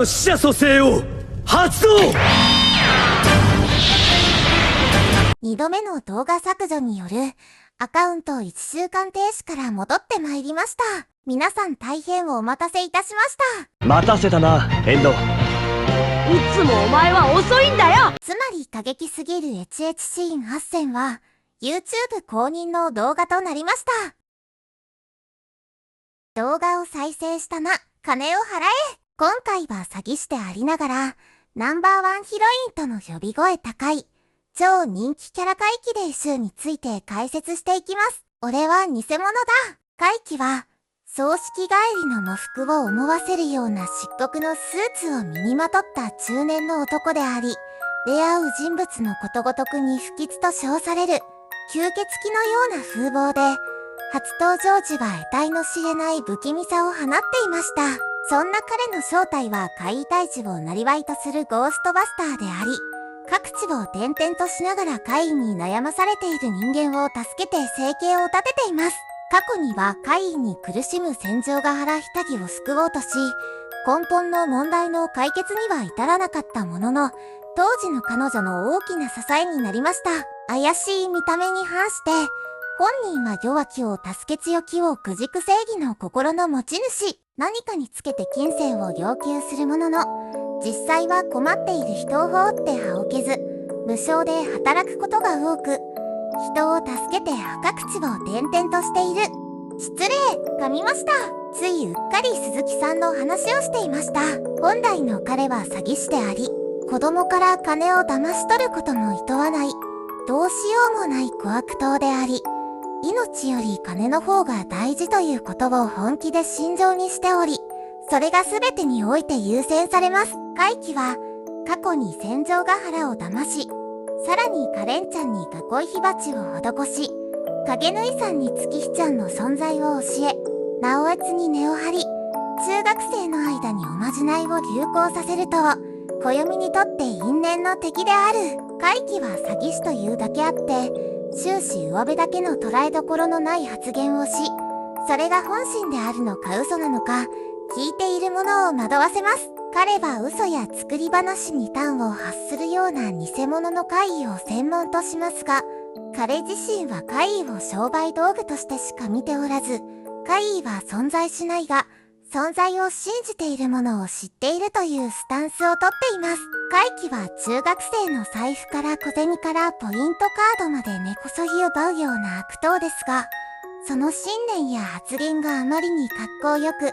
死者蘇生を発動。2度目の動画削除によるアカウント1週間停止から戻ってまいりました。皆さん大変お待たせいたしました。待たせたな、エンド。いつもお前は遅いんだよ。つまり過激すぎる HH シーン8選は YouTube 公認の動画となりました。動画を再生したな、金を払え。今回は詐欺師でありながらナンバーワンヒロインとの呼び声高い超人気キャラ怪奇でイシューについて解説していきます。俺は偽物だ。怪奇は葬式帰りの喪服を思わせるような漆黒のスーツを身にまとった中年の男であり、出会う人物のことごとくに不吉と称される吸血鬼のような風貌で、初登場時は得体の知れない不気味さを放っていました。そんな彼の正体は怪異退治を生業とするゴーストバスターであり、各地を転々としながら怪異に悩まされている人間を助けて生計を立てています。過去には怪異に苦しむ戦場ヶ原ひたぎを救おうとし、根本の問題の解決には至らなかったものの、当時の彼女の大きな支えになりました。怪しい見た目に反して、本人は弱きを助け強きをくじく正義の心の持ち主。何かにつけて金銭を要求するものの、実際は困っている人を放って歯をけず、無償で働くことが多く、人を助けて各地を転々としている。失礼、噛みました。ついうっかり鈴木さんの話をしていました。本来の彼は詐欺師であり、子供から金を騙し取ることも厭わない、どうしようもない小悪党であり、命より金の方が大事ということを本気で心情にしており、それが全てにおいて優先されます。怪奇は過去に戦場ヶ原を騙し、さらにカレンちゃんに囲い火鉢を施し、影縫いさんに月日ちゃんの存在を教え、直江津に根を張り、中学生の間におまじないを流行させると、暦にとって因縁の敵である。怪奇は詐欺師というだけあって、終始上辺だけの捉えどころのない発言をし、それが本心であるのか嘘なのか、聞いている者を惑わせます。彼は嘘や作り話に端を発するような偽物の怪異を専門としますが、彼自身は怪異を商売道具としてしか見ておらず、怪異は存在しないが、存在を信じているものを知っているというスタンスをとっています。怪奇は中学生の財布から小銭からポイントカードまで根こそぎ奪うような悪党ですが、その信念や発言があまりに格好よく、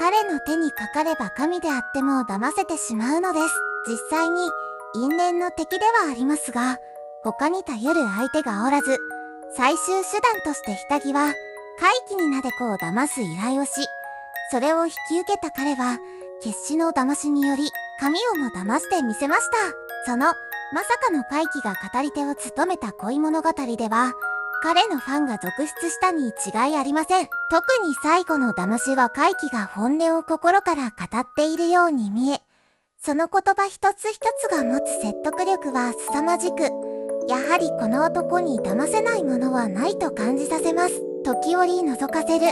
彼の手にかかれば神であっても騙せてしまうのです。実際に因縁の敵ではありますが、他に頼る相手がおらず、最終手段として下着は怪奇になで子を騙す依頼をし、それを引き受けた彼は決死の騙しにより神をも騙してみせました。そのまさかの怪奇が語り手を務めた恋物語では、彼のファンが続出したに違いありません。特に最後の騙しは怪奇が本音を心から語っているように見え、その言葉一つ一つが持つ説得力は凄まじく、やはりこの男に騙せないものはないと感じさせます。時折覗かせる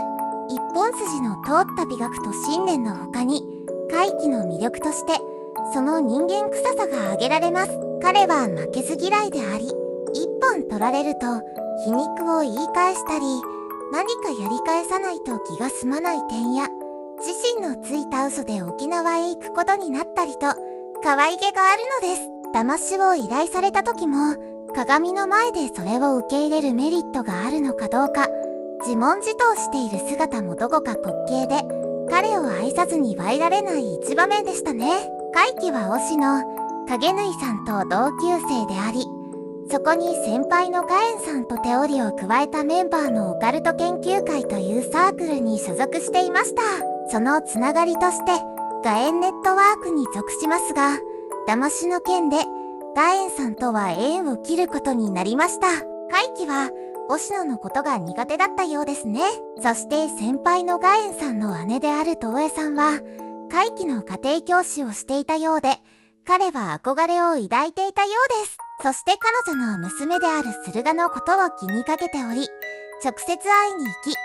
一本筋の通った美学と信念の他に、怪奇の魅力としてその人間臭さが挙げられます。彼は負けず嫌いであり、一本取られると皮肉を言い返したり、何かやり返さないと気が済まない点や、自身のついた嘘で沖縄へ行くことになったりと、可愛げがあるのです。騙しを依頼された時も、鏡の前でそれを受け入れるメリットがあるのかどうか、自問自答している姿もどこか滑稽で、彼を愛さずにはいられない一場面でしたね。怪奇は推しの影縫さんと同級生であり、そこに先輩のガエンさんと手織りを加えたメンバーのオカルト研究会というサークルに所属していました。そのつながりとしてガエンネットワークに属しますが、騙しの件でガエンさんとは縁を切ることになりました。怪奇は星野のことが苦手だったようですね。そして先輩のガエンさんの姉である東江さんは怪奇の家庭教師をしていたようで、彼は憧れを抱いていたようです。そして彼女の娘である駿河のことを気にかけており、直接会いに行き、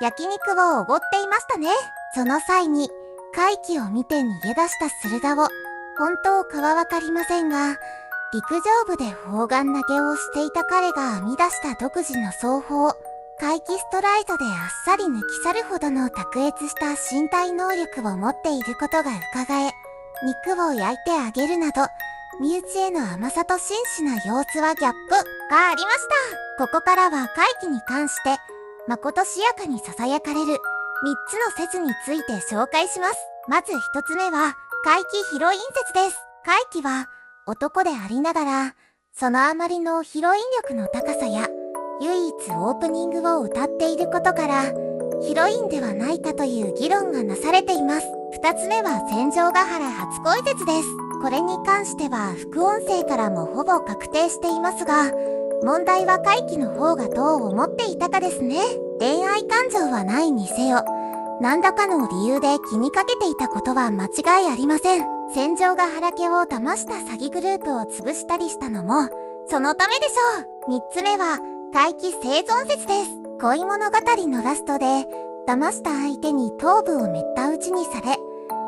焼肉をおごっていましたね。その際に、怪奇を見て逃げ出したスルダを、本当かはわかりませんが、陸上部で砲丸投げをしていた彼が編み出した独自の奏法、怪奇ストライドであっさり抜き去るほどの卓越した身体能力を持っていることが伺え、肉を焼いてあげるなど、身内への甘さと真摯な様子はギャップがありました。ここからは怪奇に関して、まことしやかに囁かれる3つの説について紹介します。まず1つ目は、怪奇ヒロイン説です。怪奇は男でありながら、そのあまりのヒロイン力の高さや、唯一オープニングを歌っていることから、ヒロインではないかという議論がなされています。2つ目は戦場ヶ原初恋説です。これに関しては副音声からもほぼ確定していますが、問題は怪奇の方がどう思っていたかですね。恋愛感情はないにせよ、何らかの理由で気にかけていたことは間違いありません。戦場ヶ原家を騙した詐欺グループを潰したりしたのも、そのためでしょう。3つ目は、怪奇生存説です。恋物語のラストで、騙した相手に頭部をめった打ちにされ、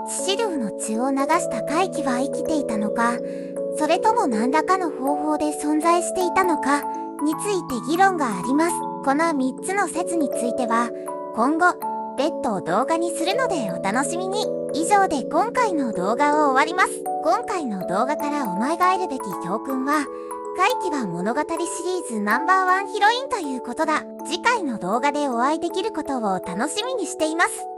致死量の血を流した怪奇は生きていたのか、それとも何らかの方法で存在していたのかについて議論があります。この3つの説については、今後、別途動画にするのでお楽しみに。以上で今回の動画を終わります。今回の動画からお前が得るべき教訓は、怪奇は物語シリーズナンバー1ヒロインということだ。次回の動画でお会いできることを楽しみにしています。